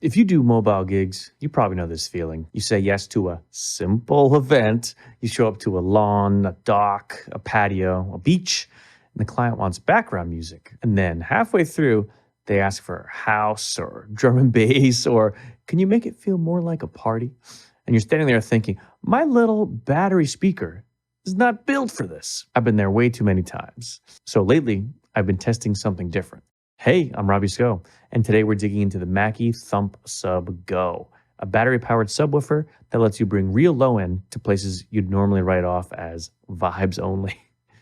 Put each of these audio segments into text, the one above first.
If you do mobile gigs, you probably know this feeling. You say yes to a simple event. You show up to a lawn, a dock, a patio, a beach, and the client wants background music. And then halfway through, they ask for house or drum and bass, or can you make it feel more like a party? And you're standing there thinking, my little battery speaker is not built for this. I've been there way too many times. So lately, I've been testing something different. Hey, I'm Robbie Sko, and today we're digging into the Mackie ThumpSub Go, a battery-powered subwoofer that lets you bring real low-end to places you'd normally write off as vibes only.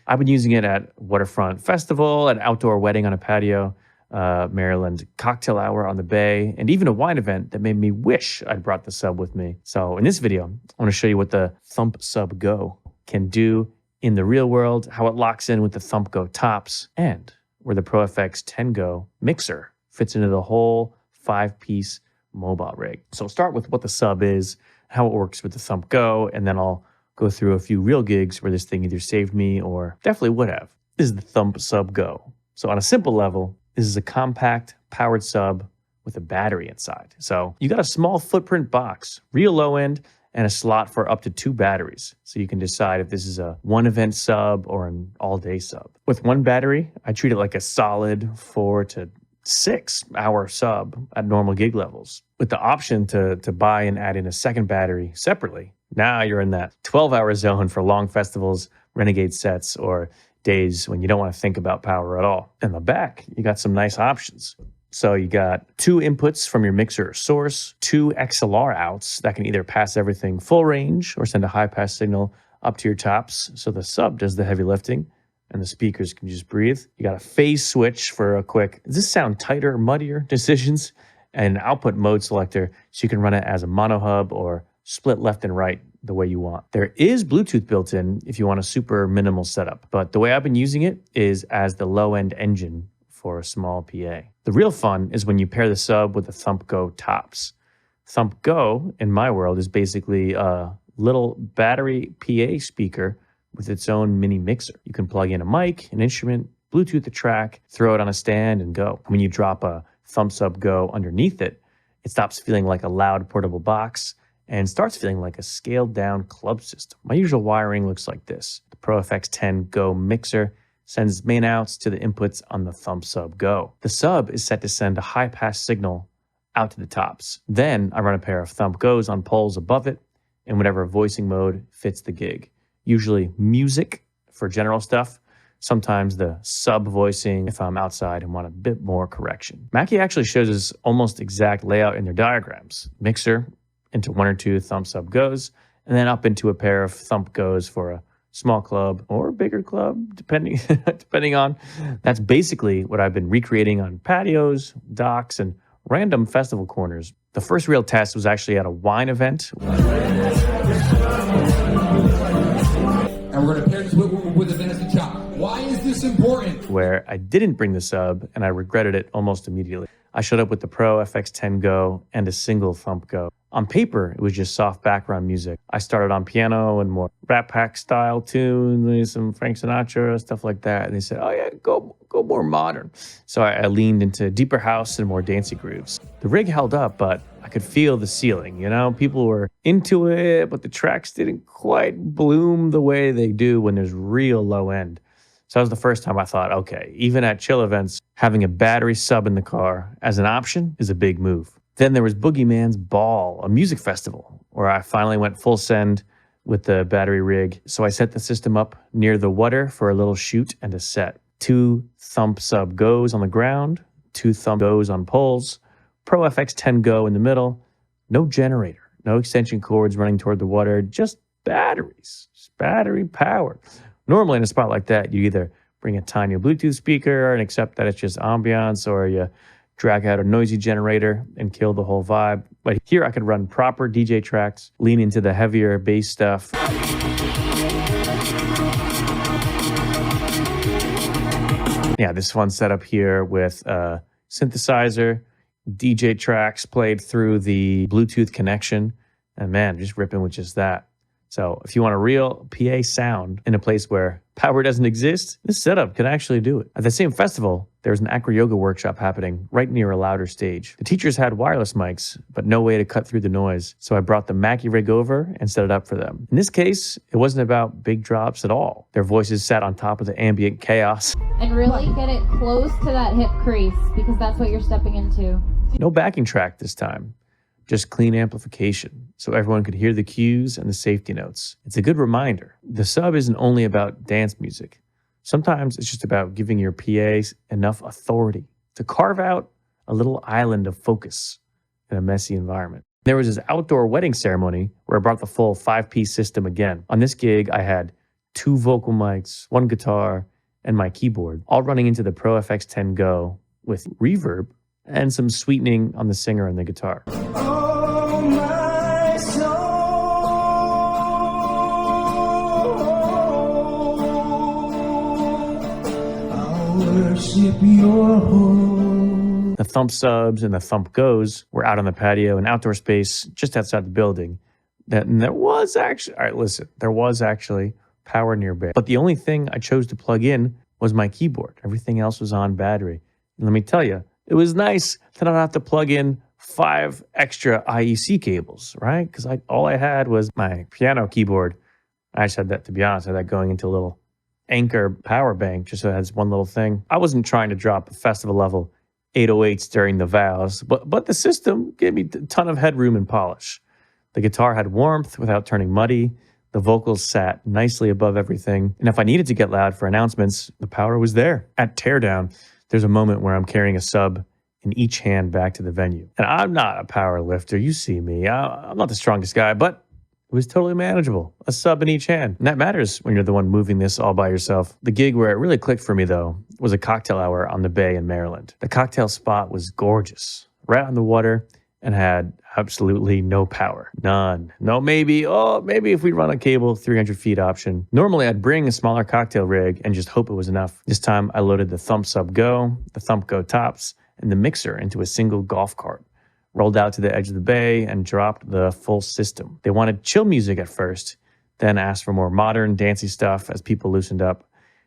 I've been using it at waterfront festival, an outdoor wedding on a patio, Maryland cocktail hour on the bay, and even a wine event that made me wish I'd brought the sub with me. So in this video, I want to show you what the ThumpSub Go can do in the real world, how it locks in with the Thump Go tops, and where the Pro FX 10 Go mixer fits into the whole 5-piece mobile rig. So I'll start with what the sub is, how it works with the Thump Go, and then I'll go through a few real gigs where this thing either saved me or definitely would have. This is the ThumpSub Go. So on a simple level, this is a compact powered sub with a battery inside. So you got a small footprint box, real low end, and a slot for up to 2 batteries. So you can decide if this is a one event sub or an all day sub. With one battery, I treat it like a solid 4 to 6 hour sub at normal gig levels. With the option to buy and add in a second battery separately, now you're in that 12-hour zone for long festivals, renegade sets, or days when you don't want to think about power at all. In the back, you got some nice options. So you got 2 inputs from your mixer or source, 2 XLR outs that can either pass everything full range or send a high pass signal up to your tops. So the sub does the heavy lifting and the speakers can just breathe. You got a phase switch for a quick, does this sound tighter or muddier decisions? And an output mode selector so you can run it as a mono hub or split left and right the way you want. There is Bluetooth built in if you want a super minimal setup, but the way I've been using it is as the low end engine for a small PA. The real fun is when you pair the sub with the Thump Go tops. Thump Go, in my world, is basically a little battery PA speaker with its own mini mixer. You can plug in a mic, an instrument, Bluetooth the track, throw it on a stand, and go. When you drop a ThumpSub Go underneath it, it stops feeling like a loud portable box and starts feeling like a scaled down club system. My usual wiring looks like this. The Pro FX 10 Go mixer sends main outs to the inputs on the ThumpSub Go. The sub is set to send a high pass signal out to the tops. Then I run a pair of Thump Go's on poles above it in whatever voicing mode fits the gig. Usually music for general stuff, sometimes the sub voicing if I'm outside and want a bit more correction. Mackie actually shows us almost exact layout in their diagrams. Mixer into 1 or 2 ThumpSub Go's, and then up into a pair of Thump Go's for a small club or bigger club, depending on. That's basically what I've been recreating on patios, docks, and random festival corners. The first real test was actually at a wine event. And we're going to pair this with a venison chop. Why is this important? Where I didn't bring the sub and I regretted it almost immediately. I showed up with the Pro FX 10 Go and a single Thump Go. On paper, it was just soft background music. I started on piano and more Rat Pack style tunes, some Frank Sinatra, stuff like that. And they said, oh yeah, go more modern. So I leaned into deeper house and more dancey grooves. The rig held up, but I could feel the ceiling, you know? People were into it, but the tracks didn't quite bloom the way they do when there's real low end. So that was the first time I thought, okay, even at chill events, having a battery sub in the car as an option is a big move. Then there was Boogeyman's Ball, a music festival, where I finally went full send with the battery rig. So I set the system up near the water for a little shoot and a set. 2 ThumpSub Go's on the ground, 2 Thump Go's on poles, Pro FX 10 Go in the middle, no generator, no extension cords running toward the water, just batteries, just battery powered. Normally in a spot like that, you either bring a tiny Bluetooth speaker and accept that it's just ambiance, or you drag out a noisy generator and kill the whole vibe. But here I could run proper DJ tracks, lean into the heavier bass stuff. Yeah, this fun setup here with a synthesizer, DJ tracks played through the Bluetooth connection, and man, just ripping with just that. So if you want a real PA sound in a place where power doesn't exist, this setup can actually do it. At the same festival, there was an acro yoga workshop happening right near a louder stage. The teachers had wireless mics, but no way to cut through the noise, so I brought the Mackie rig over and set it up for them. In this case, it wasn't about big drops at all. Their voices sat on top of the ambient chaos. And really get it close to that hip crease, because that's what you're stepping into. No backing track this time, just clean amplification, so everyone could hear the cues and the safety notes. It's a good reminder. The sub isn't only about dance music. Sometimes it's just about giving your PAs enough authority to carve out a little island of focus in a messy environment. There was this outdoor wedding ceremony where I brought the full 5-piece system again. On this gig, I had 2 vocal mics, 1 guitar, and my keyboard, all running into the Pro FX10 Go with reverb and some sweetening on the singer and the guitar. Oh, my soul, I'll worship your home. The ThumpSubs and the Thump Goes were out on the patio, an outdoor space just outside the building. And there was actually, all right, listen, there was actually power nearby. But the only thing I chose to plug in was my keyboard. Everything else was on battery. And let me tell you, it was nice to not have to plug in 5 extra IEC cables, right? Because all I had was my piano keyboard. I just had that, to be honest, I had that going into a little Anchor power bank, just so it has one little thing. I wasn't trying to drop a festival level 808s during the vows, but the system gave me a ton of headroom and polish. The guitar had warmth without turning muddy. The vocals sat nicely above everything. And if I needed to get loud for announcements, the power was there. At Teardown, there's a moment where I'm carrying a sub in each hand back to the venue. And I'm not a power lifter. You see me. I'm not the strongest guy, but it was totally manageable. A sub in each hand. And that matters when you're the one moving this all by yourself. The gig where it really clicked for me, though, was a cocktail hour on the Bay in Maryland. The cocktail spot was gorgeous, right on the water, and had absolutely no power. None. No, maybe if we run a cable 300 feet option. Normally, I'd bring a smaller cocktail rig and just hope it was enough. This time, I loaded the ThumpSub Go, the Thump Go tops, and the mixer into a single golf cart. Rolled out to the edge of the bay and dropped the full system. They wanted chill music at first, then asked for more modern, dancey stuff as people loosened up.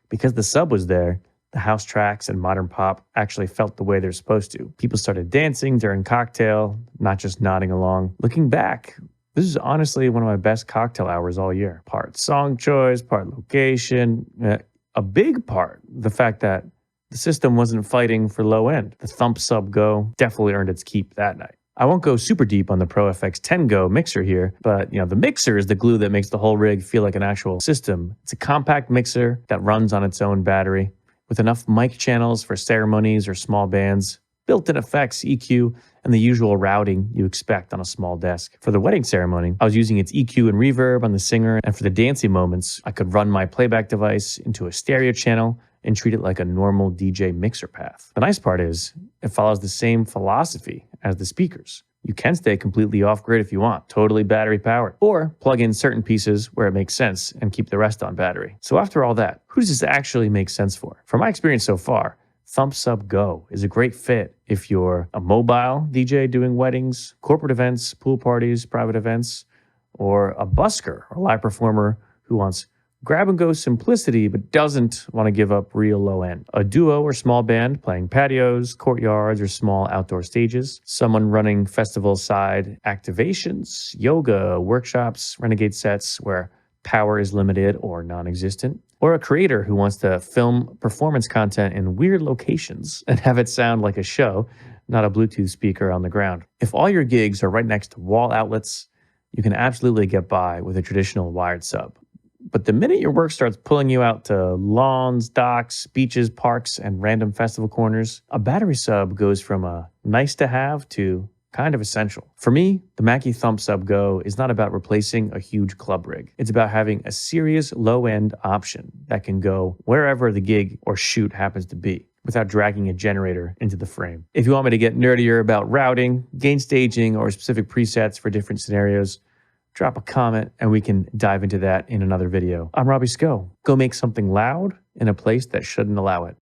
Because the sub was there, the house tracks and modern pop actually felt the way they're supposed to. People started dancing during cocktail, not just nodding along. Looking back, this is honestly one of my best cocktail hours all year. Part song choice, part location, a big part, the fact that the system wasn't fighting for low end. The ThumpSub Go definitely earned its keep that night. I won't go super deep on the Pro FX10 Go mixer here, but the mixer is the glue that makes the whole rig feel like an actual system. It's a compact mixer that runs on its own battery with enough mic channels for ceremonies or small bands, built-in effects, EQ, and the usual routing you expect on a small desk. For the wedding ceremony, I was using its EQ and reverb on the singer, and for the dancey moments, I could run my playback device into a stereo channel and treat it like a normal DJ mixer path. The nice part is, it follows the same philosophy as the speakers. You can stay completely off-grid if you want, totally battery-powered, or plug in certain pieces where it makes sense and keep the rest on battery. So after all that, who does this actually make sense for? From my experience so far, ThumpSub Go is a great fit if you're a mobile DJ doing weddings, corporate events, pool parties, private events, or a busker or live performer who wants grab-and-go simplicity but doesn't want to give up real low end. A duo or small band playing patios, courtyards, or small outdoor stages. Someone running festival-side activations, yoga, workshops, renegade sets where power is limited or non-existent. Or a creator who wants to film performance content in weird locations and have it sound like a show, not a Bluetooth speaker on the ground. If all your gigs are right next to wall outlets, you can absolutely get by with a traditional wired sub. But the minute your work starts pulling you out to lawns, docks, beaches, parks, and random festival corners, a battery sub goes from a nice to have to kind of essential. For me, the Mackie ThumpSub Go is not about replacing a huge club rig. It's about having a serious low-end option that can go wherever the gig or shoot happens to be without dragging a generator into the frame. If you want me to get nerdier about routing, gain staging, or specific presets for different scenarios, drop a comment and we can dive into that in another video. I'm Robbie Sko. Go make something loud in a place that shouldn't allow it.